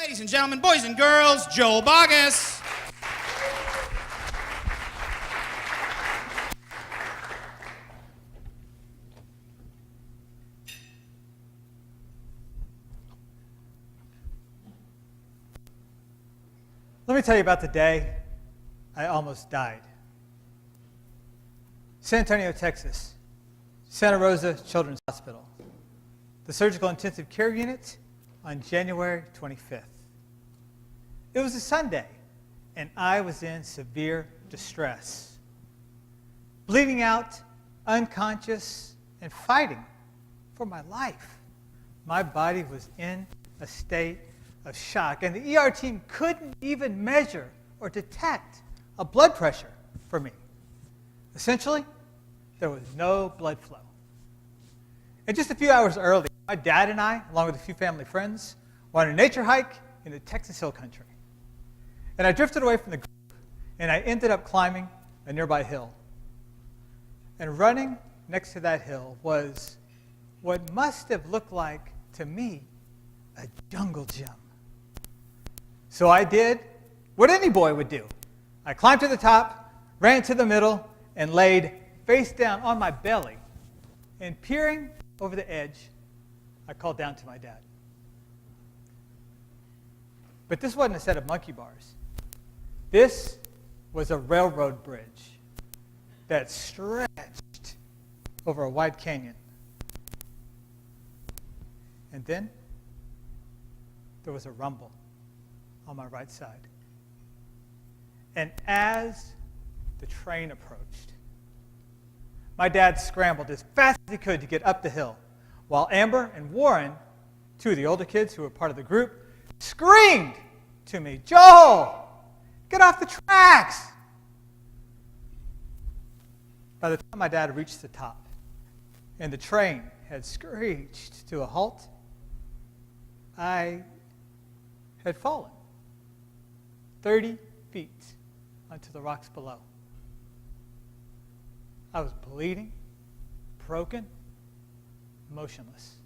Ladies and gentlemen, boys and girls, Joel Bogus. Let me tell you about the day I almost died. San Antonio, Texas, Santa Rosa Children's Hospital, the surgical intensive care unit on January 25th. It was a Sunday, and I was in severe distress, bleeding out, unconscious, and fighting for my life. My body was in a state of shock, and the ER team couldn't even measure or detect a blood pressure for me. Essentially, there was no blood flow. And just a few hours earlier, my dad and I, along with a few family friends, went on a nature hike in the Texas Hill Country. And I drifted away from the group, and I ended up climbing a nearby hill. And running next to that hill was what must have looked like, to me, a jungle gym. So I did what any boy would do. I climbed to the top, ran to the middle, and laid face down on my belly. And peering over the edge, I called down to my dad. But this wasn't a set of monkey bars. This was a railroad bridge that stretched over a wide canyon. And then there was a rumble on my right side. And as the train approached, my dad scrambled as fast as he could to get up the hill, while Amber and Warren, two of the older kids who were part of the group, screamed to me, "Joel, get off the tracks!" By the time my dad reached the top and the train had screeched to a halt, I had fallen 30 feet onto the rocks below. I was bleeding, broken, motionless.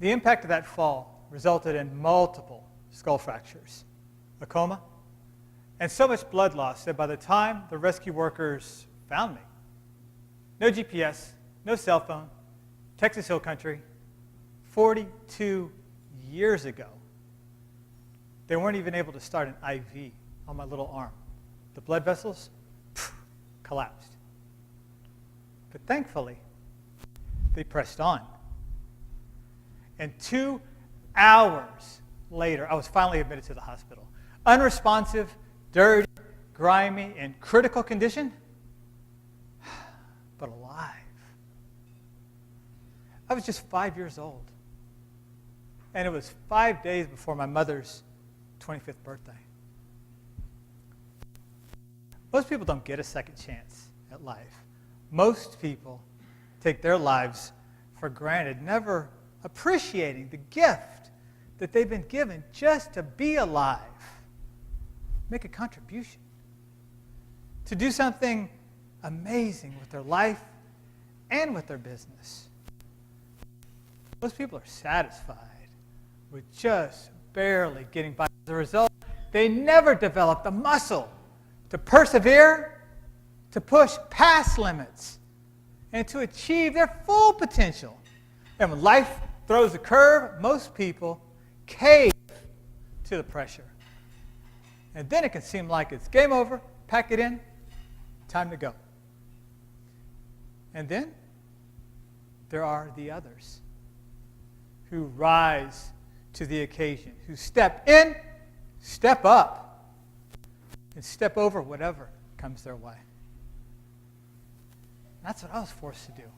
The impact of that fall resulted in multiple skull fractures, a coma, and so much blood loss that by the time the rescue workers found me, no GPS, no cell phone, Texas Hill Country, 42 years ago, they weren't even able to start an IV on my little arm. The blood vessels collapsed. But thankfully, they pressed on. And 2 hours later, I was finally admitted to the hospital. Unresponsive, dirty, grimy, in critical condition, but alive. I was just 5 years old. And it was 5 days before my mother's 25th birthday. Most people don't get a second chance at life. Most people take their lives for granted, never appreciating the gift that they've been given just to be alive, make a contribution, to do something amazing with their life and with their business. Most people are satisfied with just barely getting by. As a result, they never develop the muscle to persevere, to push past limits, and to achieve their full potential. And when life throws a curve, most people cave to the pressure. And then it can seem like it's game over, pack it in, time to go. And then there are the others who rise to the occasion, who step in, step up, and step over whatever comes their way. That's what I was forced to do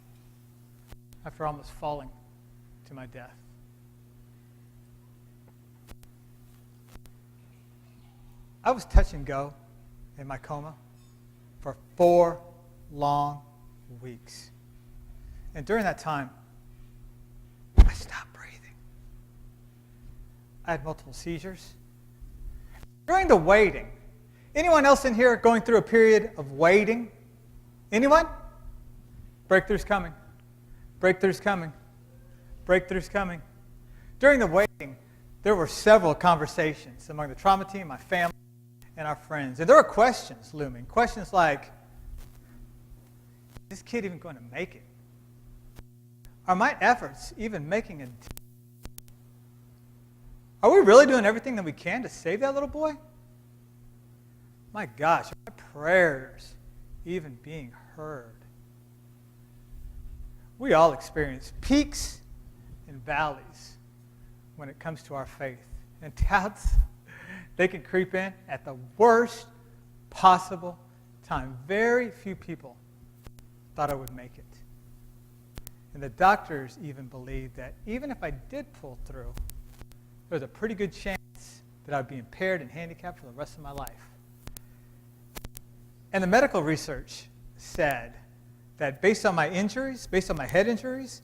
after almost falling to my death. I was touch and go in my coma for 4 long weeks. And during that time, I stopped breathing. I had multiple seizures. During the waiting, anyone else in here going through a period of waiting? Anyone? Breakthrough's coming. Breakthrough's coming. Breakthrough's coming. During the waiting, there were several conversations among the trauma team, my family, and our friends. And there were questions looming. Questions like, is this kid even going to make it? Are my efforts even making a difference? Are we really doing everything that we can to save that little boy? My gosh, are my prayers even being heard? We all experience peaks and valleys when it comes to our faith. And doubts, they can creep in at the worst possible time. Very few people thought I would make it. And the doctors even believed that even if I did pull through, there was a pretty good chance that I would be impaired and handicapped for the rest of my life. And the medical research said that based on my injuries, based on my head injuries,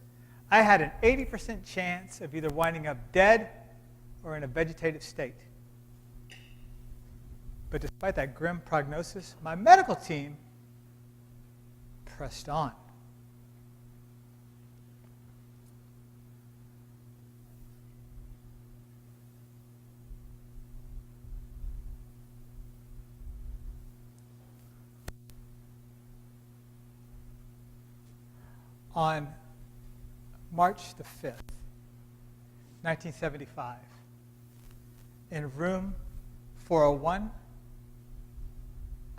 I had an 80% chance of either winding up dead or in a vegetative state. But despite that grim prognosis, my medical team pressed on. On March the 5th, 1975, in room 401,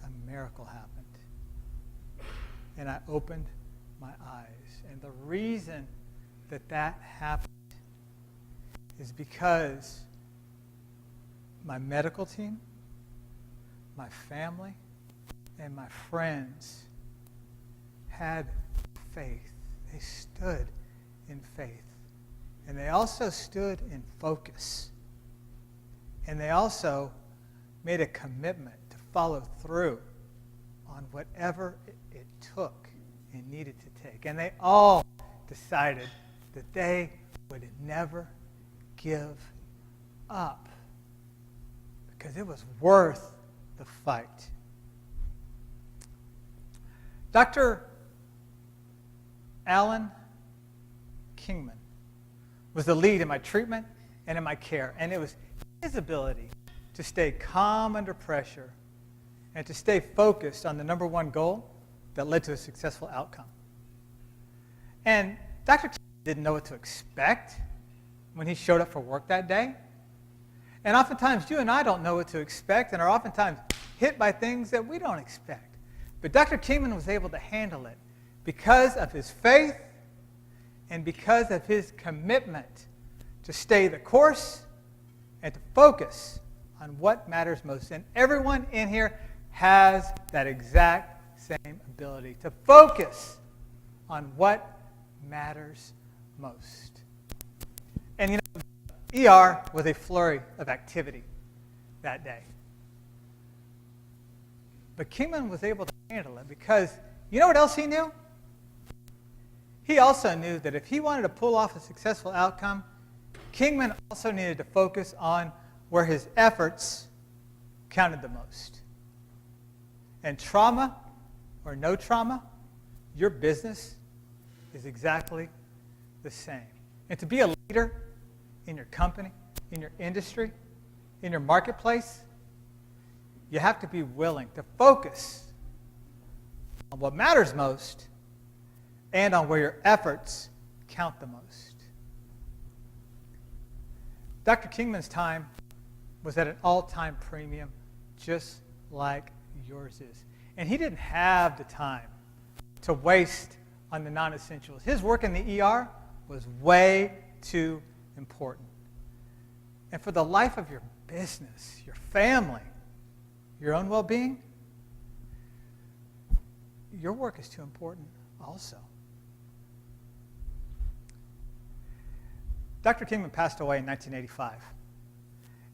a miracle happened. And I opened my eyes. And the reason that that happened is because my medical team, my family, and my friends had faith. They stood in faith. And they also stood in focus. And they also made a commitment to follow through on whatever it took and needed to take. And they all decided that they would never give up because it was worth the fight. Dr. Alan Kingman was the lead in my treatment and in my care. And it was his ability to stay calm under pressure and to stay focused on the number one goal that led to a successful outcome. And Dr. Kingman didn't know what to expect when he showed up for work that day. And oftentimes you and I don't know what to expect and are oftentimes hit by things that we don't expect. But Dr. Kingman was able to handle it because of his faith and because of his commitment to stay the course and to focus on what matters most. And everyone in here has that exact same ability to focus on what matters most. And you know, ER was a flurry of activity that day. But Kingman was able to handle it because you know what else he knew? He also knew that if he wanted to pull off a successful outcome, Kingman also needed to focus on where his efforts counted the most. And trauma or no trauma, your business is exactly the same. And to be a leader in your company, in your industry, in your marketplace, you have to be willing to focus on what matters most and on where your efforts count the most. Dr. Kingman's time was at an all-time premium, just like yours is. And he didn't have the time to waste on the non-essentials. His work in the ER was way too important. And for the life of your business, your family, your own well-being, your work is too important also. Dr. Kingman passed away in 1985.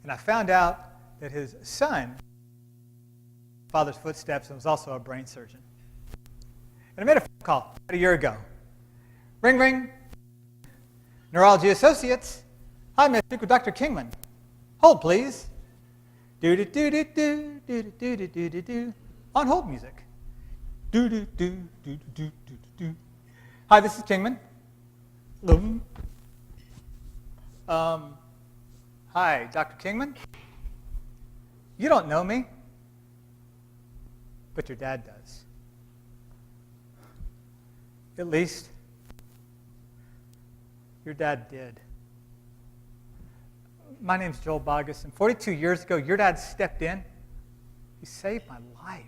And I found out that his son, father's footsteps, and was also a brain surgeon. And I made a phone call about a year ago. Ring, ring. Neurology Associates. Hi, may I speak with Dr. Kingman? Hold, please. Do-do-do-do-do, do-do-do-do-do-do. On hold music. Do-do-do-do-do-do-do. Hi, this is Kingman. Hi, Dr. Kingman. You don't know me, but your dad does. At least, your dad did. My name's Joel Bogus, and 42 years ago, your dad stepped in. He saved my life.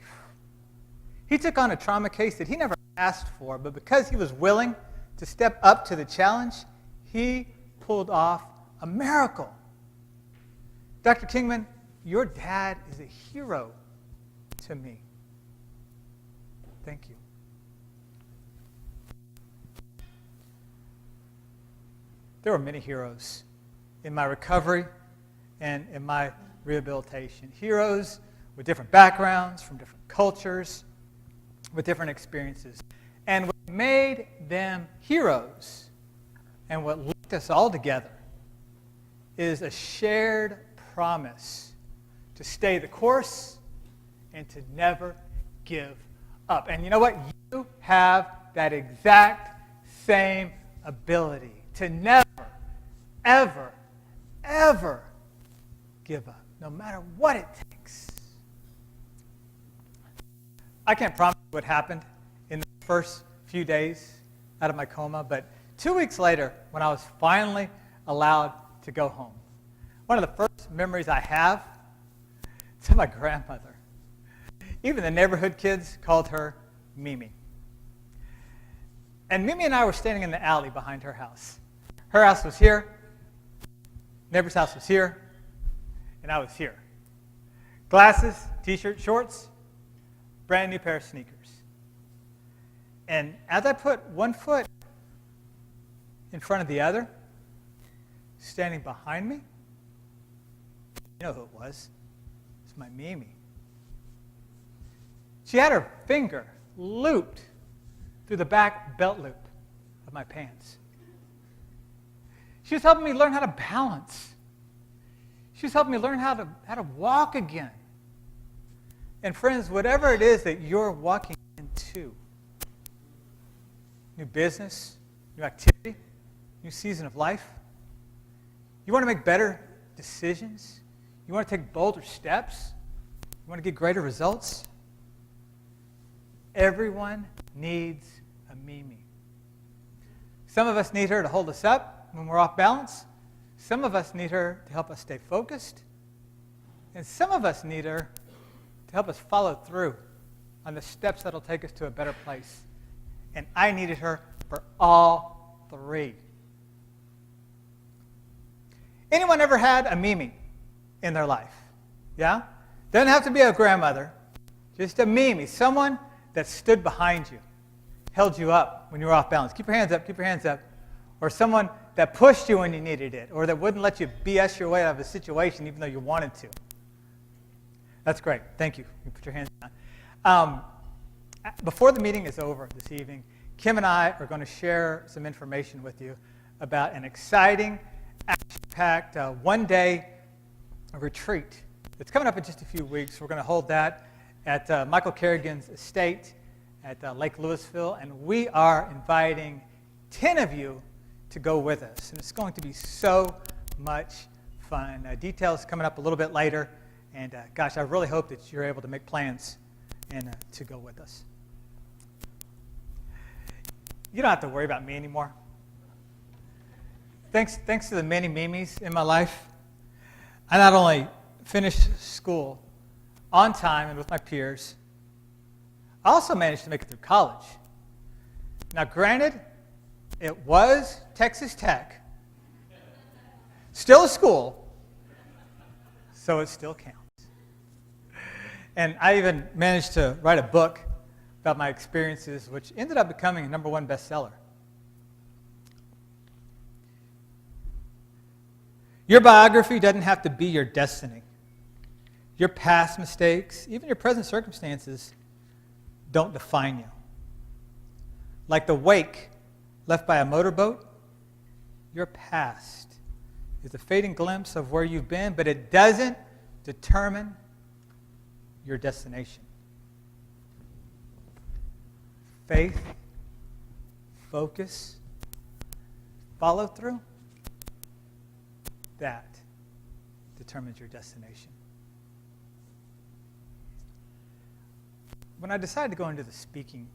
He took on a trauma case that he never asked for, but because he was willing to step up to the challenge, he pulled off a miracle. Dr. Kingman, your dad is a hero to me. Thank you. There were many heroes in my recovery and in my rehabilitation. Heroes with different backgrounds, from different cultures, with different experiences. And what made them heroes and what linked us all together is a shared promise to stay the course and to never give up. And you know what? You have that exact same ability to never, ever, ever give up, no matter what it takes. I can't promise what happened in the first few days out of my coma, but 2 weeks later, when I was finally allowed to go home, one of the first memories I have is of my grandmother. Even the neighborhood kids called her Mimi. And Mimi and I were standing in the alley behind her house. Her house was here, neighbor's house was here, and I was here. Glasses, t-shirt, shorts, brand new pair of sneakers. And as I put one foot in front of the other, standing behind me, you know who it was? It's my Mimi. She had her finger looped through the back belt loop of my pants. She was helping me learn how to balance. She was helping me learn how to walk again. And friends, whatever it is that you're walking into, new business, new activity, new season of life, you want to make better decisions, you want to take bolder steps, you want to get greater results, everyone needs a Mimi. Some of us need her to hold us up when we're off balance. Some of us need her to help us stay focused. And some of us need her to help us follow through on the steps that'll take us to a better place. And I needed her for all three. Anyone ever had a Mimi in their life? Yeah? Doesn't have to be a grandmother. Just a Mimi, someone that stood behind you, held you up when you were off balance. Keep your hands up, keep your hands up. Or someone that pushed you when you needed it, or that wouldn't let you BS your way out of a situation even though you wanted to. That's great. Thank you. You put your hands down. Before the meeting is over this evening, Kim and I are going to share some information with you about an exciting, action-packed, one-day retreat that's coming up in just a few weeks. We're going to hold that at Michael Kerrigan's estate at Lake Louisville, and we are inviting 10 of you to go with us. And it's going to be so much fun. Details coming up a little bit later. And gosh, I really hope that you're able to make plans and to go with us. You don't have to worry about me anymore. Thanks to the many Mimis in my life, I not only finished school on time and with my peers, I also managed to make it through college. Now, granted, it was Texas Tech. Still a school, so it still counts. And I even managed to write a book about my experiences, which ended up becoming a #1 bestseller. Your biography doesn't have to be your destiny. Your past mistakes, even your present circumstances, don't define you. Like the wake left by a motorboat, your past is a fading glimpse of where you've been, but it doesn't determine your destination. Faith, focus, follow through. that determines your destination. When I decided to go into the speaking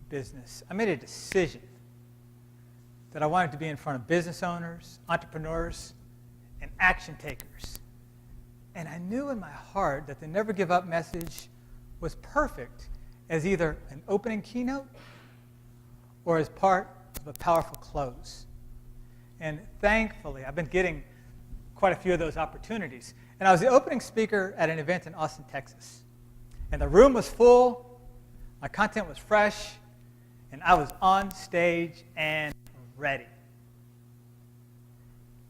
business, I made a decision that I wanted to be in front of business owners, entrepreneurs, and action takers. And I knew in my heart that the Never Give Up message was perfect as either an opening keynote or as part of a powerful close. And thankfully, I've been getting quite a few of those opportunities. And I was the opening speaker at an event in Austin, Texas. And the room was full, my content was fresh, and I was on stage and ready.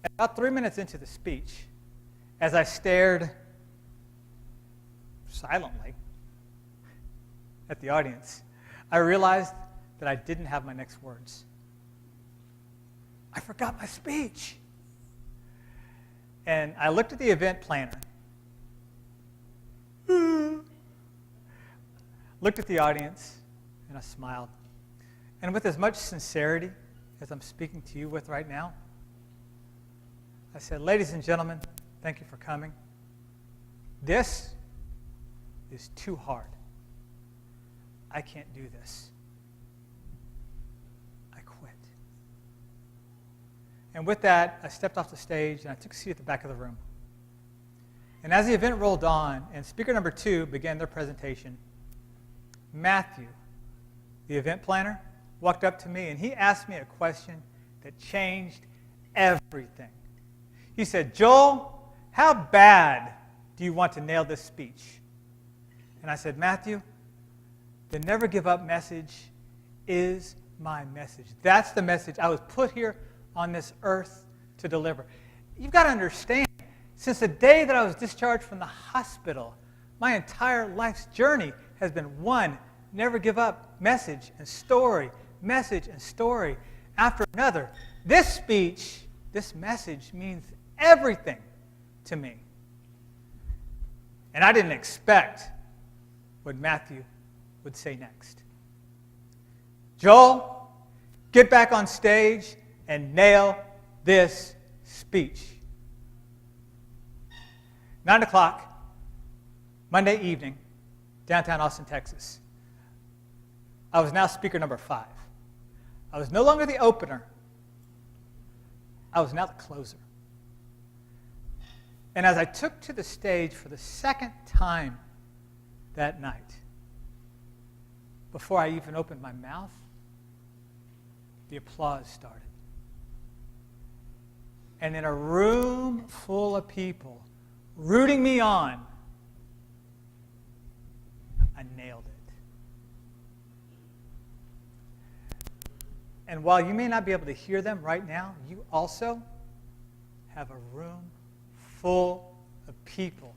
About 3 minutes into the speech, as I stared silently at the audience, I realized that I didn't have my next words. I forgot my speech. And I looked at the event planner, looked at the audience, and I smiled. And with as much sincerity as I'm speaking to you with right now, I said, ladies and gentlemen, thank you for coming. This is too hard. I can't do this. I quit. And with that, I stepped off the stage and I took a seat at the back of the room. And as the event rolled on and speaker number 2 began their presentation, Matthew, the event planner, walked up to me and he asked me a question that changed everything. He said, Joel, how bad do you want to nail this speech? And I said, Matthew, the Never Give Up message is my message. That's the message I was put here on this earth to deliver. You've got to understand, since the day that I was discharged from the hospital, my entire life's journey has been one never give up message and story after another. This speech, this message means everything to me. And I didn't expect what Matthew would say next. Joel, get back on stage and nail this speech. 9 o'clock, Monday evening, downtown Austin, Texas. I was now speaker number 5. I was no longer the opener. I was now the closer. And as I took to the stage for the second time that night, before I even opened my mouth, the applause started. And in a room full of people rooting me on, I nailed it. And while you may not be able to hear them right now, you also have a room full of people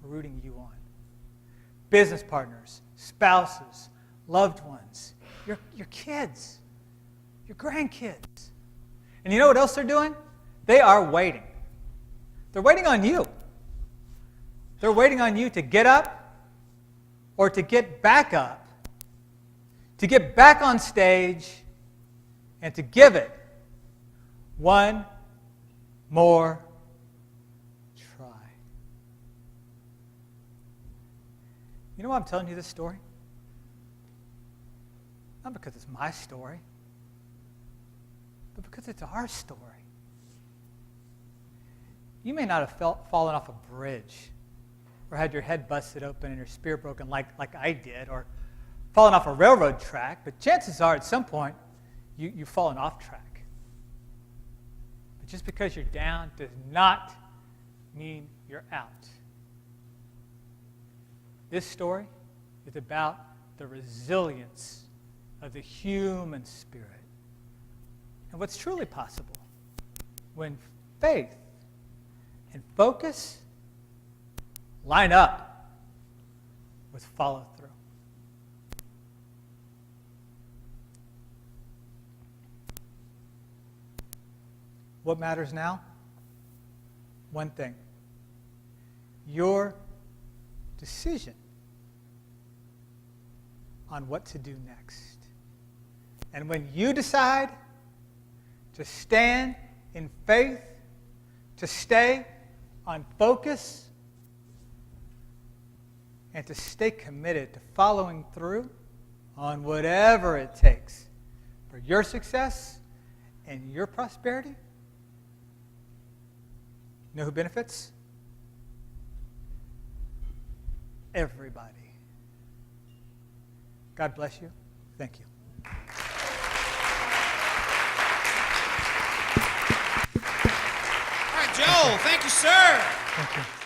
rooting you on. Business partners, spouses, loved ones, your kids, your grandkids. And you know what else they're doing? They are waiting. They're waiting on you. They're waiting on you to get up or to get back up, to get back on stage, and to give it one more try. You know why I'm telling you this story? Not because it's my story, but because it's our story. You may not have fallen off a bridge or had your head busted open and your spirit broken like I did, or fallen off a railroad track, but chances are at some point you've fallen off track. But just because you're down does not mean you're out. This story is about the resilience of the human spirit and what's truly possible when faith and focus line up with follow through. What matters now? One thing. Your decision on what to do next. And when you decide to stand in faith, to stay on focus and to stay committed to following through on whatever it takes for your success and your prosperity. You know who benefits? Everybody. God bless you. Thank you. All right, Joe. Thank you, sir. Thank you.